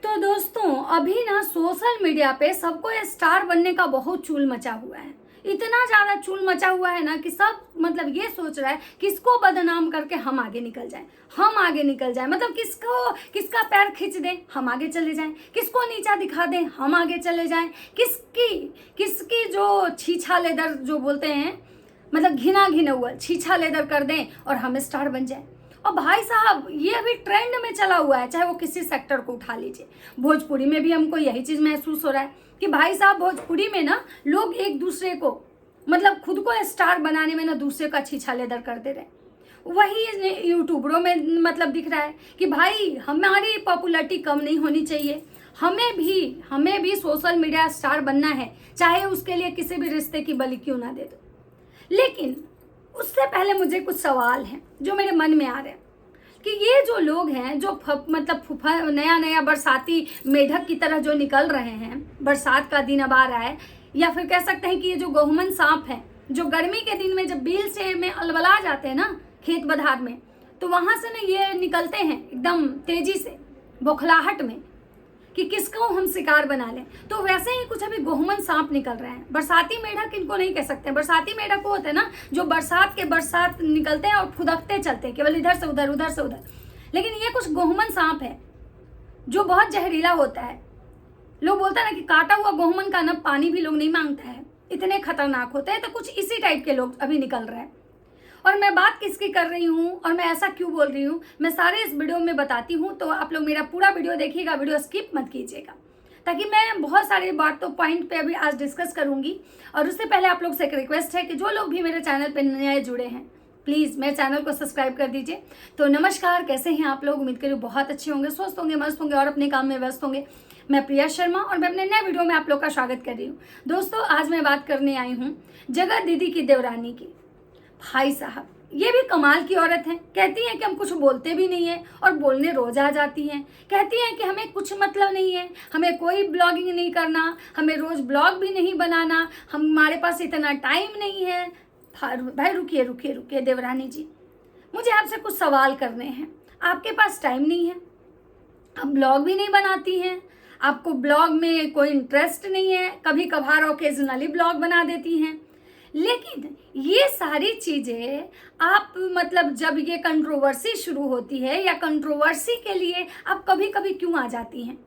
तो दोस्तों अभी ना सोशल मीडिया पे सबको स्टार बनने का बहुत चूल मचा हुआ है। इतना ज्यादा चूल मचा हुआ है ना कि सब मतलब ये सोच रहा है किसको बदनाम करके हम आगे निकल जाएं, हम आगे निकल जाएं, मतलब किसका पैर खींच दें हम आगे चले जाएं, किसको नीचा दिखा दें हम आगे चले जाएं, किसकी किसकी जो छीछा लेदर जो बोलते हैं, मतलब घिना घिना हुआ छीछा लेदर कर दें और हम स्टार बन जाएं। और भाई साहब ये अभी ट्रेंड में चला हुआ है, चाहे वो किसी सेक्टर को उठा लीजिए। भोजपुरी में भी हमको यही चीज महसूस हो रहा है कि भाई साहब भोजपुरी में ना लोग एक दूसरे को मतलब खुद को स्टार बनाने में ना दूसरे का छीछा लेदर कर दे रहे। वही यूट्यूबरों में मतलब दिख रहा है कि भाई हमारी पॉपुलैरिटी कम नहीं होनी चाहिए, हमें भी सोशल मीडिया स्टार बनना है, चाहे उसके लिए किसी भी रिश्ते की बलि क्यों ना दे दो। लेकिन उससे पहले मुझे कुछ सवाल हैं जो मेरे मन में आ रहे हैं कि ये जो लोग हैं जो मतलब नया बरसाती मेढक की तरह जो निकल रहे हैं, बरसात का दिन अब आ रहा है, या फिर कह सकते हैं कि ये जो गहुमन सांप है जो गर्मी के दिन में जब बिल से में अलबला जाते हैं ना खेत बधार में, तो वहां से ना ये निकलते हैं एकदम तेजी से बौखलाहट में कि किसको हम शिकार बना लें। तो वैसे ही कुछ अभी गहुमन सांप निकल रहे हैं। बरसाती मेढक इनको नहीं कह सकते, बरसाती मेढक वो होते हैं ना जो बरसात निकलते हैं और फुदकते चलते हैं केवल इधर से उधर उधर से उधर। लेकिन ये कुछ गहुमन सांप है जो बहुत जहरीला होता है। लोग बोलते हैं ना कि काटा हुआ गहुमन का ना पानी भी लोग नहीं मांगता है, इतने खतरनाक होते हैं। तो कुछ इसी टाइप के लोग अभी निकल रहे हैं। और मैं बात किसकी कर रही हूँ और मैं ऐसा क्यों बोल रही हूँ मैं सारे इस वीडियो में बताती हूँ। तो आप लोग मेरा पूरा वीडियो देखिएगा, वीडियो स्किप मत कीजिएगा, ताकि मैं बहुत सारी बातों पॉइंट पे अभी आज डिस्कस करूँगी। और उससे पहले आप लोग से एक रिक्वेस्ट है कि जो लोग भी मेरे चैनल पर नए जुड़े हैं प्लीज़ मेरे चैनल को सब्सक्राइब कर दीजिए। तो नमस्कार, कैसे हैं आप लोग? उम्मीद करूँ बहुत अच्छे होंगे, स्वस्थ होंगे, मस्त होंगे और अपने काम में व्यस्त होंगे। मैं प्रिया शर्मा और मैं अपने नए वीडियो में आप लोग का स्वागत कर रही हूँ। दोस्तों आज मैं बात करने आई हूँ जगत दीदी की देवरानी की। भाई साहब ये भी कमाल की औरत है। कहती हैं कि हम कुछ बोलते भी नहीं है और बोलने रोज आ जाती हैं। कहती हैं कि हमें कुछ मतलब नहीं है, हमें कोई ब्लॉगिंग नहीं करना, हमें रोज ब्लॉग भी नहीं बनाना, हमारे पास इतना टाइम नहीं है। भाई रुकिए रुकिए रुकिए देवरानी जी, मुझे आपसे कुछ सवाल करने हैं। आपके पास टाइम नहीं है, आप ब्लॉग भी नहीं बनाती हैं, आपको ब्लॉग में कोई इंटरेस्ट नहीं है, कभी कभार ओकेजनली ब्लॉग बना देती हैं। लेकिन ये सारी चीज़ें आप मतलब जब ये कंट्रोवर्सी शुरू होती है या कंट्रोवर्सी के लिए आप कभी कभी क्यों आ जाती हैं?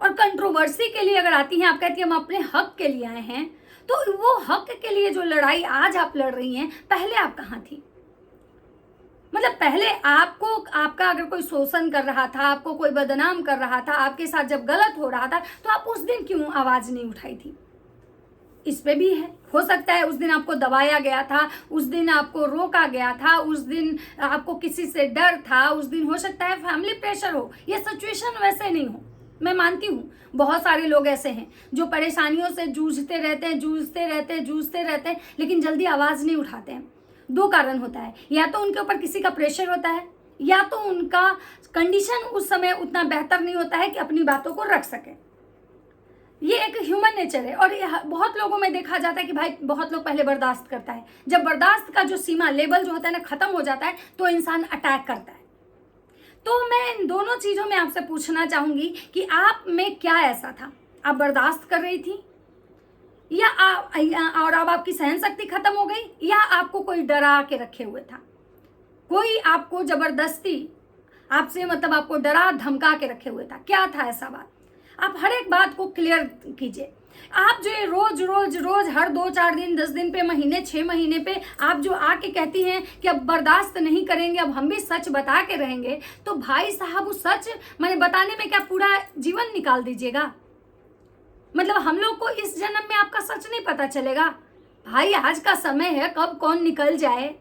और कंट्रोवर्सी के लिए अगर आती हैं, आप कहती हैं हम अपने हक के लिए आए हैं, तो वो हक के लिए जो लड़ाई आज आप लड़ रही हैं, पहले आप कहाँ थी? मतलब पहले आपको आपका अगर कोई शोषण कर रहा था, आपको कोई बदनाम कर रहा था, आपके साथ जब गलत हो रहा था, तो आप उस दिन क्यों आवाज़ नहीं उठाई थी? इस पे भी है, हो सकता है उस दिन आपको दबाया गया था, उस दिन आपको रोका गया था, उस दिन आपको किसी से डर था, उस दिन हो सकता है फैमिली प्रेशर हो, ये सिचुएशन वैसे नहीं हो। मैं मानती हूँ बहुत सारे लोग ऐसे हैं जो परेशानियों से जूझते रहते हैं लेकिन जल्दी आवाज़ नहीं उठाते हैं। दो कारण होता है, या तो उनके ऊपर किसी का प्रेशर होता है, या तो उनका कंडीशन उस समय उतना बेहतर नहीं होता है कि अपनी बातों को रख सके। ये एक ह्यूमन नेचर है। और बहुत लोगों में देखा जाता है कि भाई बहुत लोग पहले बर्दाश्त करता है, जब बर्दाश्त का जो सीमा लेवल जो होता है ना खत्म हो जाता है तो इंसान अटैक करता है। तो मैं इन दोनों चीज़ों में आपसे पूछना चाहूँगी कि आप में क्या ऐसा था? आप बर्दाश्त कर रही थी या और अब आपकी सहन शक्ति खत्म हो गई, या आपको कोई डरा के रखे हुए था, कोई आपको जबरदस्ती आपसे मतलब आपको डरा धमका के रखे हुए था? क्या था ऐसा बात? आप हर एक बात को क्लियर कीजिए। आप जो ये रोज रोज रोज हर 2-4 दिन 10 दिन पे महीने 6 महीने पे आप जो आके कहती हैं कि अब बर्दाश्त नहीं करेंगे, अब हम भी सच बता के रहेंगे, तो भाई साहब उस सच मैंने बताने में क्या पूरा जीवन निकाल दीजिएगा? मतलब हम लोग को इस जन्म में आपका सच नहीं पता चलेगा? भाई आज का समय है, कब कौन निकल जाए।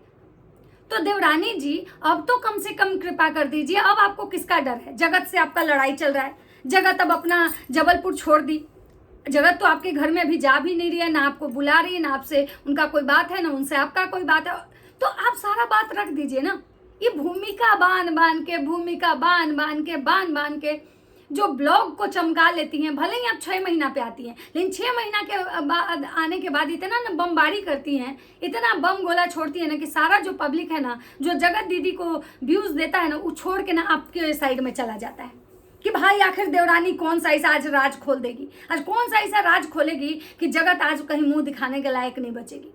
तो देवरानी जी अब तो कम से कम कृपा कर दीजिए। अब आपको किसका डर है? जगत से आपका लड़ाई चल रहा है, जगत अब अपना जबलपुर छोड़ दी, जगत तो आपके घर में अभी जा भी नहीं रही है, ना आपको बुला रही है, ना आपसे उनका कोई बात है, ना उनसे आपका कोई बात है। तो आप सारा बात रख दीजिए ना। ये भूमिका बांध के जो ब्लॉग को चमका लेती हैं, भले ही आप 6 महीना पे आती हैं, लेकिन 6 महीना के बाद आने के बाद इतना ना बमबारी करती हैं, इतना बम गोला छोड़ती है ना कि सारा जो पब्लिक है ना, जो जगत दीदी को व्यूज देता है ना, वो छोड़ के ना आपके साइड में चला जाता है। कि भाई आखिर देवरानी कौन सा ऐसा आज राज खोल देगी, आज कौन सा ऐसा राज खोलेगी कि जगत आज कहीं मुंह दिखाने के लायक नहीं बचेगी।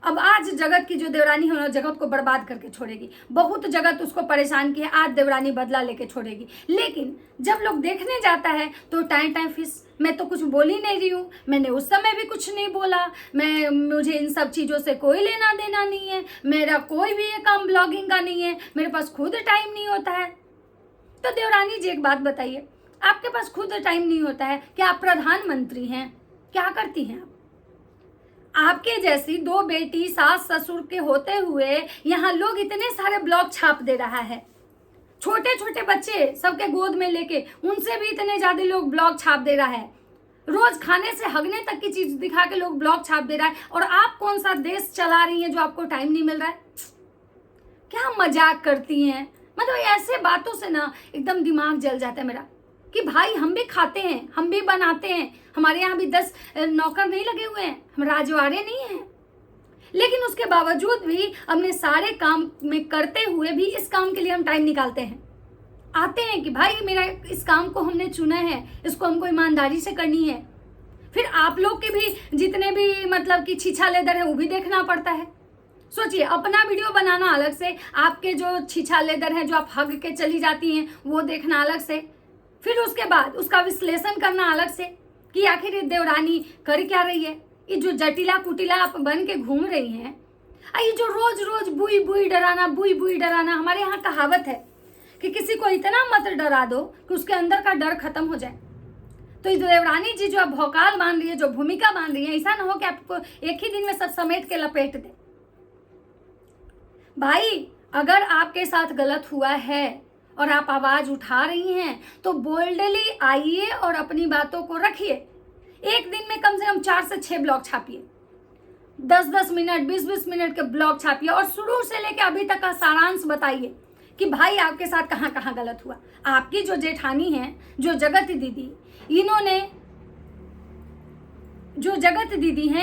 अब आज जगत की जो देवरानी है जगत को बर्बाद करके छोड़ेगी। बहुत जगत उसको परेशान की है, आज देवरानी बदला लेके छोड़ेगी। लेकिन जब लोग देखने जाता है तो टाइम फिस, मैं तो कुछ बोल ही नहीं रही हूँ, मैंने उस समय भी कुछ नहीं बोला, मुझे इन सब चीज़ों से कोई लेना देना नहीं है, मेरा कोई भी ये काम ब्लॉगिंग का नहीं है, मेरे पास खुद टाइम नहीं होता है। तो देवरानी जी एक बात बताइए, आपके पास खुद टाइम नहीं होता है, क्या आप प्रधानमंत्री हैं? क्या करती हैं आप? आपके जैसी 2 बेटी सास ससुर के होते हुए यहाँ लोग इतने सारे ब्लॉग छाप दे रहा है, छोटे छोटे बच्चे सबके गोद में लेके, उनसे भी इतने ज्यादा लोग ब्लॉग छाप दे रहा है। रोज खाने से हगने तक की चीज दिखा के लोग ब्लॉग छाप दे रहा है, और आप कौन सा देश चला रही हैं जो आपको टाइम नहीं मिल रहा है? क्या मजाक करती हैं? मतलब ऐसे बातों से ना एकदम दिमाग जल जाता है मेरा कि भाई हम भी खाते हैं, हम भी बनाते हैं, हमारे यहाँ भी 10 नौकर नहीं लगे हुए हैं, हम राजवाड़े नहीं हैं, लेकिन उसके बावजूद भी अपने सारे काम में करते हुए भी इस काम के लिए हम टाइम निकालते हैं, आते हैं कि भाई मेरा इस काम को हमने चुना है, इसको हमको ईमानदारी से करनी है। फिर आप लोग के भी जितने भी मतलब कि छीछा लेदर है वो भी देखना पड़ता है। सोचिए, अपना वीडियो बनाना अलग से, आपके जो छीछा लेदर है जो आप हग के चली जाती हैं वो देखना अलग से, फिर उसके बाद उसका विश्लेषण करना अलग से कि आखिर ये देवरानी कर क्या रही है, ये जो जटिला कुटिला आप बन के घूम रही हैं, ये जो रोज रोज बुई बुई डराना। हमारे यहाँ कहावत है कि किसी को इतना मत डरा दो कि उसके अंदर का डर खत्म हो जाए। तो ये देवरानी जी जो आप भौकाल मान रही है, जो भूमिका मान रही है, ऐसा ना हो कि आपको एक ही दिन में सब समेट के लपेट दे। भाई अगर आपके साथ गलत हुआ है और आप आवाज उठा रही हैं तो बोल्डली आइए और अपनी बातों को रखिए। एक दिन में कम से कम 4 से 6 ब्लॉग छापिए, 10-10 मिनट 20-20 मिनट के ब्लॉग छापिए, और शुरू से लेकर अभी तक का सारांश बताइए कि भाई आपके साथ कहाँ कहाँ गलत हुआ। आपकी जो जेठानी है, जो जगत दीदी,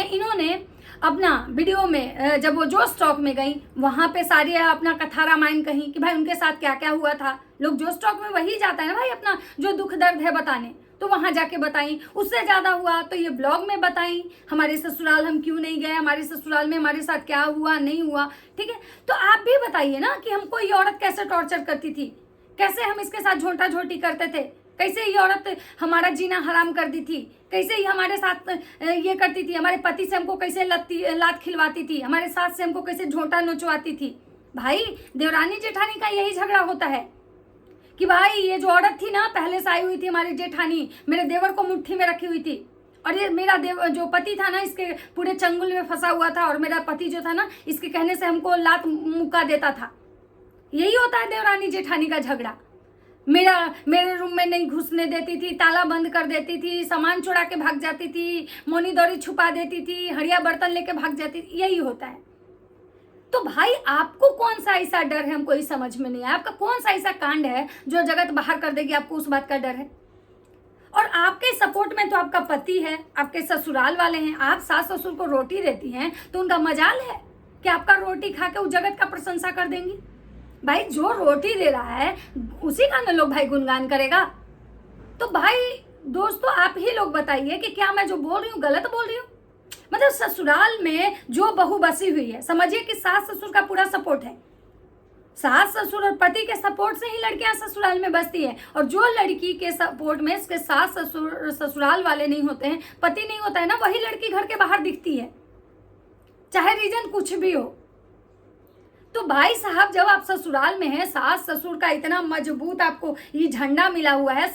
इन्होंने अपना वीडियो में जब वो जो स्टॉक में गई वहां पे सारी अपना कथा रामायण कही कि भाई उनके साथ क्या क्या हुआ था। लोग जो स्टॉक में वही जाता है ना भाई, अपना जो दुख दर्द है बताने, तो वहां जाके बताई। उससे ज्यादा हुआ तो ये ब्लॉग में बताई, हमारे ससुराल हम क्यों नहीं गए, हमारे ससुराल में हमारे साथ क्या हुआ नहीं हुआ। ठीक है, तो आप भी बताइए ना कि हमको ये औरत कैसे टॉर्चर करती थी, कैसे हम इसके साथ झोंटा झोटी करते थे, कैसे ये औरत हमारा जीना हराम कर दी थी, कैसे ये हमारे साथ ये करती थी, हमारे पति से हमको कैसे लात खिलवाती थी, हमारे सास से हमको कैसे झोंटा नोचवाती थी। भाई देवरानी जेठानी का यही झगड़ा होता है कि भाई ये जो औरत थी ना, पहले से आई हुई थी हमारी जेठानी, मेरे देवर को मुट्ठी में रखी हुई थी, और ये मेरा जो पति था ना इसके पूरे चंगुल में फंसा हुआ था, और मेरा पति जो था ना इसके कहने से हमको लात मुक्का देता था। यही होता है देवरानी जेठानी का झगड़ा। मेरे रूम में नहीं घुसने देती थी, ताला बंद कर देती थी, सामान चुरा के भाग जाती थी, मोनी दौरी छुपा देती थी, हड़िया बर्तन लेके भाग जाती थी। यही होता है। तो भाई आपको कौन सा ऐसा डर है, हमको ये समझ में नहीं आया। आपका कौन सा ऐसा कांड है जो जगत बाहर कर देगी, आपको उस बात का डर है? और आपके सपोर्ट में तो आपका पति है, आपके ससुराल वाले हैं, आप सास ससुर को रोटी देती हैं तो उनका मजाल है कि आपका रोटी खा के उस जगत का प्रशंसा कर देंगी। भाई जो रोटी दे रहा है उसी का ना लोग भाई गुणगान करेगा। तो भाई दोस्तों आप ही लोग बताइए कि क्या मैं जो बोल रही हूँ गलत बोल रही हूँ? मतलब ससुराल में जो बहू बसी हुई है, समझिए कि सास ससुर का पूरा सपोर्ट है। सास ससुर और पति के सपोर्ट से ही लड़कियां ससुराल में बसती है, और जो लड़की के सपोर्ट में इसके सास ससुराल वाले नहीं होते हैं, पति नहीं होता है ना, वही लड़की घर के बाहर दिखती है, चाहे रीजन कुछ भी हो। तो भाई साहब जब आप ससुराल में हैं, सास ससुर का इतना मजबूत आपको ये झंडा मिला हुआ है,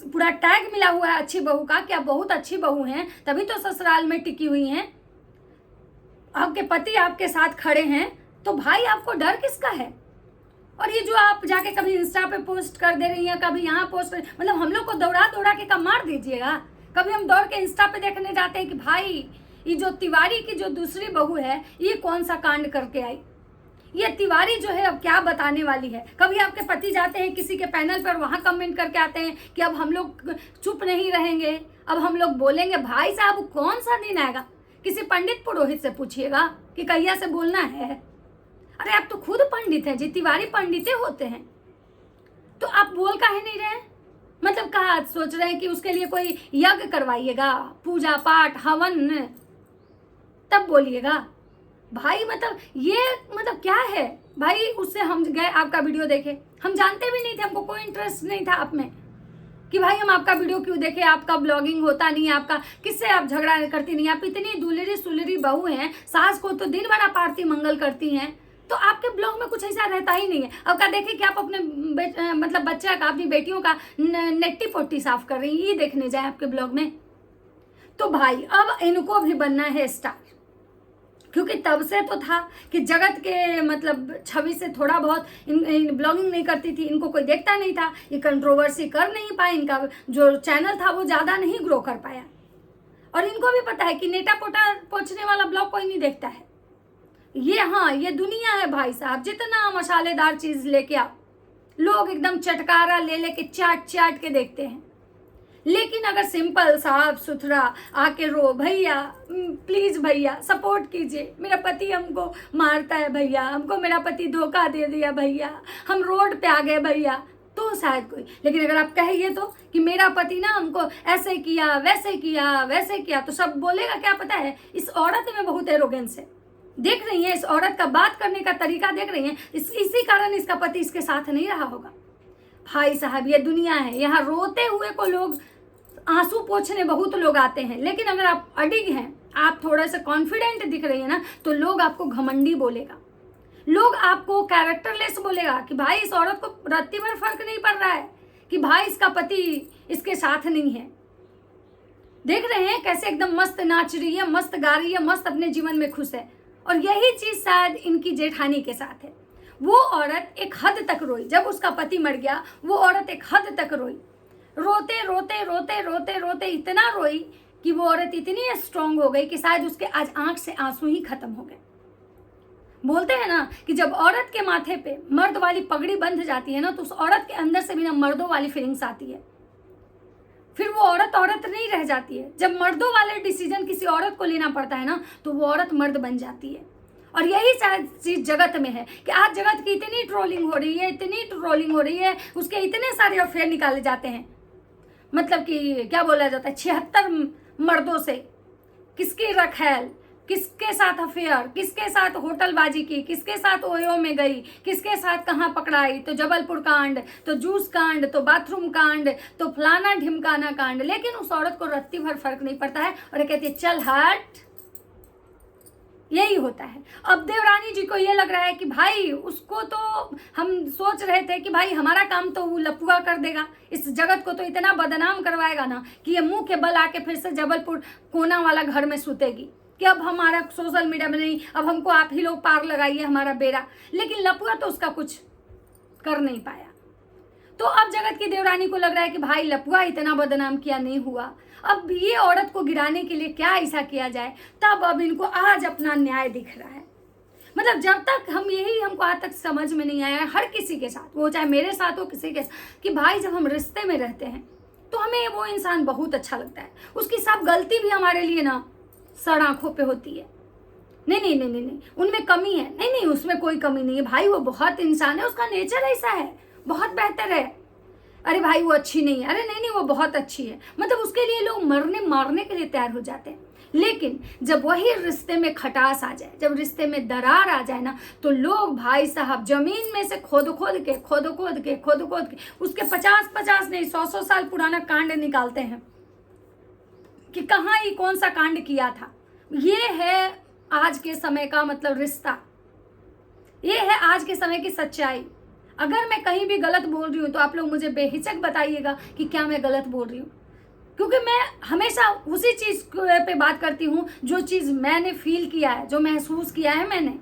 पूरा टैग मिला हुआ है अच्छी बहू का कि आप बहुत अच्छी बहू हैं, तभी तो ससुराल में टिकी हुई हैं, आपके पति आपके साथ खड़े हैं, तो भाई आपको डर किसका है? और ये जो आप जाके कभी इंस्टा पे पोस्ट कर दे रही हैं, कभी यहाँ पोस्ट कर, मतलब हम लोग को दौड़ा दौड़ा के कब मार दीजिएगा। कभी हम दौड़ के इंस्टा पे देखने जाते हैं कि भाई ये जो तिवारी की जो दूसरी बहू है ये कौन सा कांड करके आई, ये तिवारी जो है अब क्या बताने वाली है। कभी आपके पति जाते हैं किसी के पैनल पर, वहां कमेंट करके आते हैं कि अब हम लोग चुप नहीं रहेंगे, अब हम लोग बोलेंगे। भाई साहब कौन सा दिन आएगा, किसी पंडित पुरोहित से पूछिएगा कि कहिया से बोलना है। अरे आप तो खुद पंडित हैं जी, तिवारी पंडित होते हैं, तो आप बोल काहे नहीं रहे? मतलब कहा सोच रहे हैं कि उसके लिए कोई यज्ञ करवाइएगा, पूजा पाठ हवन, तब बोलिएगा भाई। मतलब ये मतलब क्या है भाई। उससे हम गए, आपका वीडियो देखे, हम जानते भी नहीं थे, हमको कोई इंटरेस्ट नहीं था आप में कि भाई हम आपका वीडियो क्यों देखें, आपका ब्लॉगिंग होता नहीं, आपका किससे आप झगड़ा करती नहीं, आप इतनी दुलरी सुलरी बहू हैं, सास को तो दिन भर आप आरती मंगल करती हैं, तो आपके ब्लॉग में कुछ ऐसा रहता ही नहीं है। अब क्या देखें कि आप अपने मतलब बच्चा का, अपनी बेटियों का नेट्टी पोट्टी साफ कर रही हैं, ये देखने जाए आपके ब्लॉग में। तो भाई अब इनको भी बनना है स्टार, क्योंकि तब से तो था कि जगत के मतलब छवि से थोड़ा बहुत इन ब्लॉगिंग नहीं करती थी, इनको कोई देखता नहीं था, ये कंट्रोवर्सी कर नहीं पाए, इनका जो चैनल था वो ज़्यादा नहीं ग्रो कर पाया। और इनको भी पता है कि नेटा पोटा पोछने वाला ब्लॉग कोई नहीं देखता है। ये हाँ, ये दुनिया है भाई साहब, जितना मसालेदार चीज़ लेके आओ, लोग एकदम चटकारा ले लेके चाट चाट के देखते हैं। लेकिन अगर सिंपल साफ सुथरा आके रो, भैया प्लीज भैया सपोर्ट कीजिए, मेरा पति हमको मारता है भैया, हमको मेरा पति धोखा दे दिया भैया, हम रोड पे आ गए भैया, तो शायद कोई। लेकिन अगर आप कहिए तो कि मेरा पति ना हमको ऐसे किया वैसे किया वैसे किया, तो सब बोलेगा क्या पता है, इस औरत में बहुत एरोगेंस है। देख रही हैं इस औरत का बात करने का तरीका, देख रही हैं, इसी कारण इसका पति इसके साथ नहीं रहा होगा। भाई साहब ये दुनिया है, यहाँ रोते हुए को लोग आंसू पोंछने बहुत लोग आते हैं, लेकिन अगर आप अडिग हैं, आप थोड़ा सा कॉन्फिडेंट दिख रही है ना, तो लोग आपको घमंडी बोलेगा, लोग आपको कैरेक्टरलेस बोलेगा कि भाई इस औरत को रत्ती भर फर्क नहीं पड़ रहा है कि भाई इसका पति इसके साथ नहीं है। देख रहे हैं कैसे एकदम मस्त नाच रही है, मस्त गा रही है, मस्त अपने जीवन में खुश है। और यही चीज शायद इनकी जेठानी के साथ है। वो औरत एक हद तक रोई, जब उसका पति मर गया वो औरत एक हद तक रोई, रोते रोते रोते रोते रोते इतना रोई कि वो औरत इतनी स्ट्रांग हो गई कि शायद उसके आज आंख से आंसू ही खत्म हो गए। बोलते हैं ना कि जब औरत के माथे पे मर्द वाली पगड़ी बंध जाती है ना, तो उस औरत के अंदर से भी ना मर्दों वाली फीलिंग्स आती है, फिर वो औरत औरत नहीं रह जाती है। जब मर्दों वाले डिसीजन किसी औरत को लेना पड़ता है ना, तो वो औरत मर्द बन जाती है। और यही शायद चीज जगत में है कि आज जगत की इतनी ट्रोलिंग हो रही है, इतनी ट्रोलिंग हो रही है, उसके इतने सारे अफेयर निकाले जाते हैं, मतलब कि क्या बोला जाता है, 76 मर्दों से किसकी रखैल, किसके साथ अफेयर, किसके साथ होटलबाजी की, किसके साथ ओयो में गई, किसके साथ कहाँ पकड़ाई, तो जबलपुर कांड, तो जूस कांड, तो बाथरूम कांड, तो फलाना ढिमकाना कांड। लेकिन उस औरत को रत्ती भर फर्क नहीं पड़ता है और ये कहती है चल हट। यही होता है। अब देवरानी जी को ये लग रहा है कि भाई उसको तो हम सोच रहे थे कि भाई हमारा काम तो वो लपुआ कर देगा, इस जगत को तो इतना बदनाम करवाएगा ना कि ये मुंह के बल आके फिर से जबलपुर कोना वाला घर में सुतेगी कि अब हमारा सोशल मीडिया में नहीं, अब हमको आप ही लोग पार लगाइए हमारा बेड़ा। लेकिन लपुआ तो उसका कुछ कर नहीं पाया। तो अब जगत की देवरानी को लग रहा है कि भाई लपुआ इतना बदनाम किया नहीं हुआ, अब ये औरत को गिराने के लिए क्या ऐसा किया जाए। तब अब इनको आज अपना न्याय दिख रहा है। मतलब जब तक हमको आज तक समझ में नहीं आया है हर किसी के साथ, वो चाहे मेरे साथ हो किसी के साथ, कि भाई जब हम रिश्ते में रहते हैं तो हमें वो इंसान बहुत अच्छा लगता है, उसकी सब गलती भी हमारे लिए ना सड़ आंखों पे होती है। नहीं नहीं नहीं नहीं नहीं, उनमें कमी है, नहीं नहीं उसमें कोई कमी नहीं है भाई, वो बहुत इंसान है, उसका नेचर ऐसा है, बहुत बेहतर है। अरे भाई वो अच्छी नहीं है, अरे नहीं नहीं वो बहुत अच्छी है, मतलब उसके लिए लोग मरने मारने के लिए तैयार हो जाते हैं। लेकिन जब वही रिश्ते में खटास आ जाए, जब रिश्ते में दरार आ जाए ना, तो लोग भाई साहब जमीन में से खोद खोद के उसके 50 नहीं 100 साल पुराना कांड निकालते हैं कि कहाँ ये कौन सा कांड किया था। ये है आज के समय का मतलब रिश्ता, ये है आज के समय की सच्चाई। अगर मैं कहीं भी गलत बोल रही हूँ तो आप लोग मुझे बेहिचक बताइएगा कि क्या मैं गलत बोल रही हूँ, क्योंकि मैं हमेशा उसी चीज़ पे बात करती हूँ जो चीज़ मैंने फील किया है, जो महसूस किया है मैंने,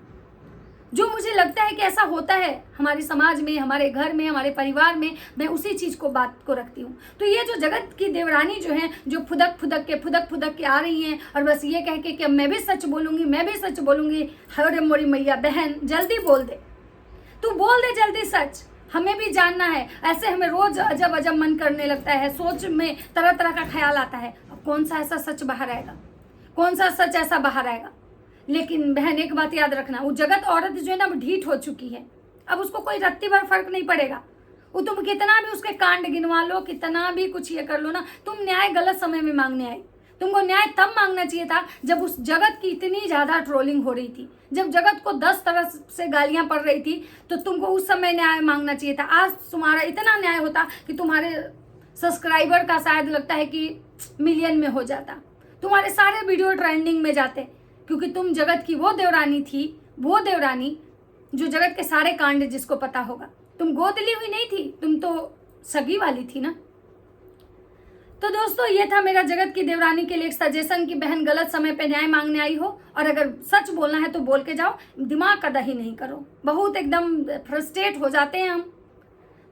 जो मुझे लगता है कि ऐसा होता है हमारे समाज में, हमारे घर में, हमारे परिवार में, मैं उसी चीज़ को बात को रखती हूँ। तो ये जो जगत की देवरानी जो है, जो फुदक फुदक के आ रही हैं और बस ये कह के कि अब मैं भी सच बोलूँगी, अरे मोरी मैया बहन जल्दी बोल दे, तू बोल दे जल्दी सच, हमें भी जानना है। ऐसे हमें रोज अजब अजब मन करने लगता है, सोच में तरह तरह का ख्याल आता है, अब कौन सा ऐसा सच बाहर आएगा, कौन सा सच ऐसा बाहर आएगा। लेकिन बहन एक बात याद रखना, वो जगत औरत जो है ना वो ढीठ हो चुकी है, अब उसको कोई रत्ती भर फर्क नहीं पड़ेगा, वो तुम कितना भी उसके कांड गिनवा लो, कितना भी कुछ ये कर लो ना, तुम न्याय गलत समय में मांगने आई। तुमको न्याय तब मांगना चाहिए था जब उस जगत की इतनी ज्यादा ट्रोलिंग हो रही थी, जब जगत को 10 तरह से गालियां पड़ रही थी, तो तुमको उस समय न्याय मांगना चाहिए था। आज तुम्हारा इतना न्याय होता कि तुम्हारे सब्सक्राइबर का शायद लगता है कि मिलियन में हो जाता, तुम्हारे सारे वीडियो ट्रेंडिंग में जाते, क्योंकि तुम जगत की वो देवरानी थी, वो देवरानी जो जगत के सारे कांड जिसको पता होगा। तुम गोदली हुई नहीं थी, तुम तो सगी वाली थी ना। तो दोस्तों ये था मेरा जगत की देवरानी के लिए एक सजेशन कि बहन गलत समय पे न्याय मांगने आई हो, और अगर सच बोलना है तो बोल के जाओ, दिमाग का दही नहीं करो। बहुत एकदम फ्रस्ट्रेट हो जाते हैं हम।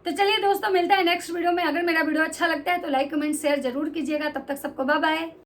तो चलिए दोस्तों, मिलते हैं नेक्स्ट वीडियो में। अगर मेरा वीडियो अच्छा लगता है तो लाइक कमेंट शेयर जरूर कीजिएगा। तब तक सबको बाय बाय।